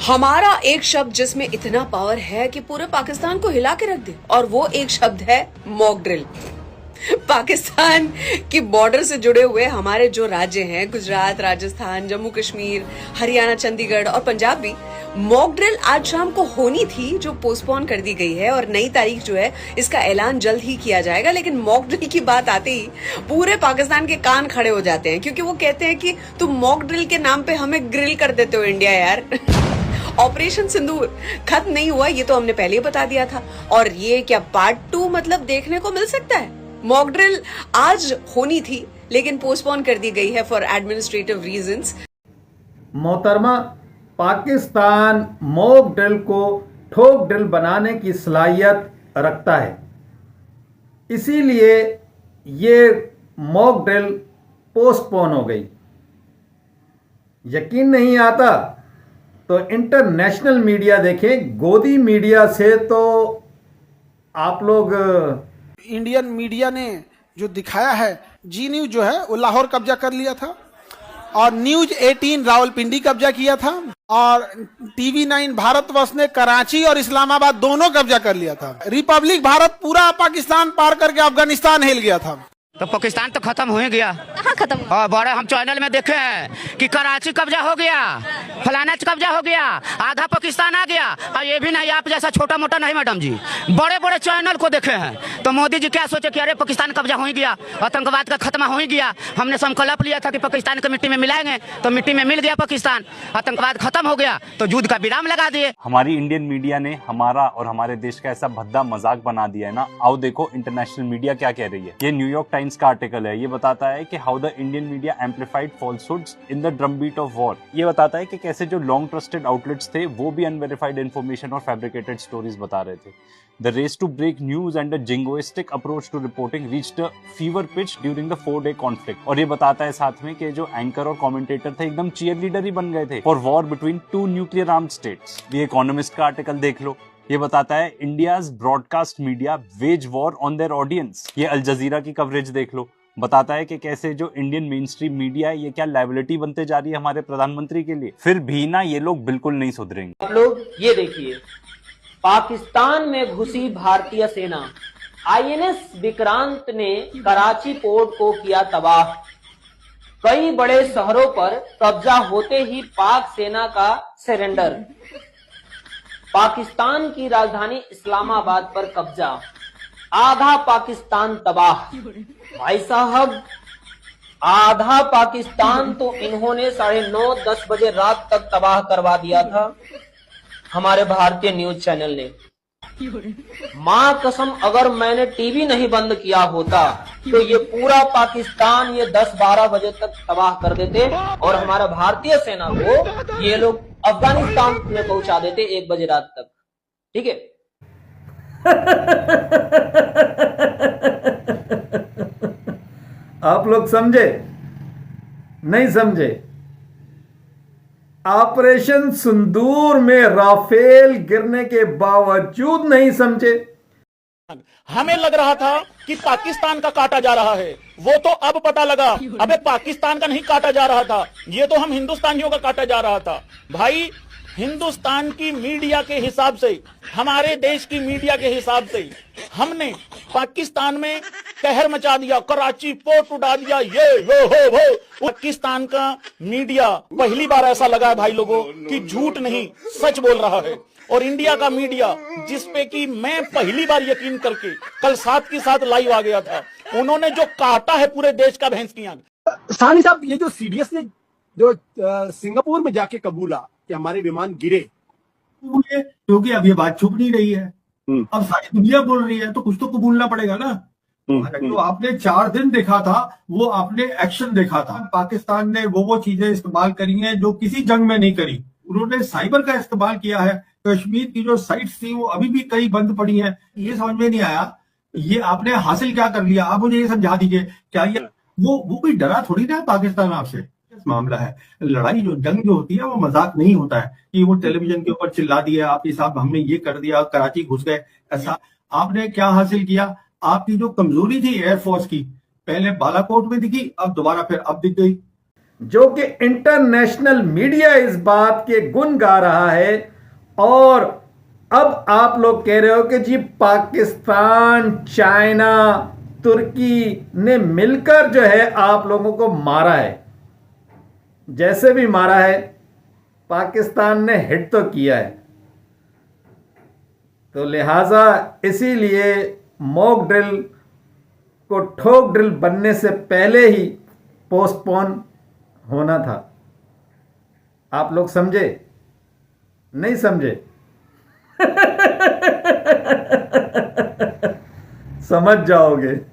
हमारा एक शब्द जिसमें इतना पावर है कि पूरे पाकिस्तान को हिला के रख दे, और वो एक शब्द है मॉक ड्रिल। पाकिस्तान की बॉर्डर से जुड़े हुए हमारे जो राज्य हैं, गुजरात, राजस्थान, जम्मू कश्मीर, हरियाणा, चंडीगढ़ और पंजाब भी, मॉक ड्रिल आज शाम को होनी थी, जो पोस्टपोन कर दी गई है और नई तारीख जो है इसका ऐलान जल्द ही किया जाएगा। लेकिन मॉक ड्रिल की बात आते ही पूरे पाकिस्तान के कान खड़े हो जाते हैं, क्योंकि वो कहते हैं कि तुम मॉक ड्रिल के नाम पे हमें ग्रिल कर देते हो इंडिया यार। ऑपरेशन सिंदूर खत्म नहीं हुआ, ये तो हमने पहले ही बता दिया था। और ये क्या पार्ट 2 मतलब देखने को मिल सकता है? मॉक ड्रिल आज होनी थी लेकिन पोस्टपोन कर दी गई है फॉर एडमिनिस्ट्रेटिव रीजंस। मोहतरमा, पाकिस्तान मॉक ड्रिल को ठोक ड्रिल बनाने की सलाहियत रखता है, इसीलिए ये मॉक ड्रिल पोस्टपोन हो गई। यकीन नहीं आता तो इंटरनेशनल मीडिया देखें, गोदी मीडिया से तो आप लोग इंडियन मीडिया ने जो दिखाया है, जी न्यूज जो है वो लाहौर कब्जा कर लिया था, और न्यूज 18 रावलपिंडी कब्जा किया था, और टीवी 9 भारतवर्ष ने कराची और इस्लामाबाद दोनों कब्जा कर लिया था। रिपब्लिक भारत पूरा पाकिस्तान पार करके अफगानिस्तान हिल गया था। तो पाकिस्तान तो खत्म हो ही गया। कहाँ खत्म हुआ? और बड़े हम चैनल में देखे हैं कि कराची कब्जा हो गया, फलाना कब्जा हो गया, आधा पाकिस्तान आ गया। और ये भी नहीं आप जैसा छोटा मोटा नहीं मैडम जी, बड़े बड़े चैनल को देखे हैं। तो मोदी जी क्या सोचे कि अरे पाकिस्तान कब्जा हो ही गया, आतंकवाद का खत्म हो ही गया। हमने संकल्प लिया था कि पाकिस्तान को मिट्टी में मिलाएंगे, तो मिट्टी में मिल गया पाकिस्तान, आतंकवाद खत्म हो गया, तो युद्ध का विराम लगा दिए। हमारी इंडियन मीडिया ने हमारा और हमारे देश का ऐसा भद्दा मजाक बना दिया है ना। आओ देखो इंटरनेशनल मीडिया क्या कह रही है। ये न्यूयॉर्क टाइम्स का आर्टिकल है। ये बताता है कि how the Indian media amplified falsehoods in the drum beat of war. ये बताता है कि कैसे जो लॉन्ग ट्रस्टेड आउटलेट्स थे वो भी अनवेरिफाइड इन्फॉर्मेशन और फैब्रिकेटेड स्टोरीज बता रहे थे। The race to break news and the jingoistic approach to reporting reached a fever pitch during the 4-day conflict. और ये बताता है साथ में कि जो एंकर और कमेंटेटर थे एकदम चीयर लीडर ही बन गए थे for war between 2 nuclear armed states. ये इकोनॉमिस्ट का आर्टिकल देख लो। ये बताता है India's broadcast media veg war on their audience. ये अल जजीरा की कवरेज देख लो। बताता है कि कैसे जो इंडियन मेन स्ट्रीम मीडिया है ये क्या लायबिलिटी बनते जा रही है हमारे प्रधानमंत्री के लिए। फिर भी ना ये लोग बिल्कुल नहीं सुधरेंगे। आप लोग ये देखिए, पाकिस्तान में घुसी भारतीय सेना, आईएनएस विक्रांत ने कराची पोर्ट को किया तबाह। कई बड़े शहरों पर कब्जा होते ही पाक सेना का सरेंडर। पाकिस्तान की राजधानी इस्लामाबाद पर कब्जा, आधा पाकिस्तान तबाह। भाई साहब, आधा पाकिस्तान तो इन्होंने 9:30-10 बजे रात तक तबाह करवा दिया था हमारे भारतीय न्यूज चैनल ने। मां कसम, अगर मैंने टीवी नहीं बंद किया होता तो ये पूरा पाकिस्तान ये 10-12 बजे तक तबाह कर देते और हमारा भारतीय सेना को ये लोग अफगानिस्तान में पहुंचा देते 1 बजे रात तक। ठीक है। आप लोग समझे? नहीं समझे? ऑपरेशन सिंदूर में राफेल गिरने के बावजूद नहीं समझे। हमें लग रहा था कि पाकिस्तान का काटा जा रहा है, वो तो अब पता लगा अबे पाकिस्तान का नहीं काटा जा रहा था, ये तो हम हिंदुस्तानियों का काटा जा रहा था। भाई, हिंदुस्तान की मीडिया के हिसाब से, हमारे देश की मीडिया के हिसाब से हमने पाकिस्तान में कहर मचा दिया, कराची पोर्ट उड़ा दिया, ये वो। पाकिस्तान का मीडिया पहली बार ऐसा लगा भाई लोगों कि झूठ नहीं सच बोल रहा है। और इंडिया का मीडिया, जिसपे कि मैं पहली बार यकीन करके कल 7 के साथ लाइव आ गया था, उन्होंने जो काटा है पूरे देश का भैंस की आंख। सानी साहब, ये जो सीडीएस ने जो सिंगापुर में जाके कबूला कि हमारे विमान गिरे, क्योंकि अब ये बात छुप नहीं रही है, अब सारी दुनिया बोल रही है, तो कुछ तो कबूलना पड़ेगा ना। जो आपने 4 दिन देखा था वो आपने एक्शन देखा था। पाकिस्तान ने वो चीजें इस्तेमाल करी हैं जो किसी जंग में नहीं करी। उन्होंने साइबर का इस्तेमाल किया है। कश्मीर की जो साइट्स थी वो अभी भी कई बंद पड़ी हैं। ये समझ में नहीं आया ये आपने हासिल क्या कर लिया। आप मुझे ये समझा दीजिए, क्या ये वो कोई डरा थोड़ी ना पाकिस्तान आपसे। मामला है, लड़ाई जो जंग जो होती है वो मजाक नहीं होता है कि वो टेलीविजन के ऊपर चिल्ला दिया आपके साहब हमने ये कर दिया, कराची घुस गए, ऐसा। आपने क्या हासिल किया? आपकी जो कमजोरी थी एयरफोर्स की, पहले बालाकोट में दिखी, अब दोबारा फिर अब दिख गई। जो कि इंटरनेशनल मीडिया इस बात के गुण गा रहा है, और अब आप लोग कह रहे हो कि जी पाकिस्तान, चाइना, तुर्की ने मिलकर जो है आप लोगों को मारा है। जैसे भी मारा है, पाकिस्तान ने हिट तो किया है। तो लिहाजा इसीलिए मॉक ड्रिल को ठोक ड्रिल बनने से पहले ही पोस्टपोन होना था। आप लोग समझे? नहीं समझे? समझ जाओगे।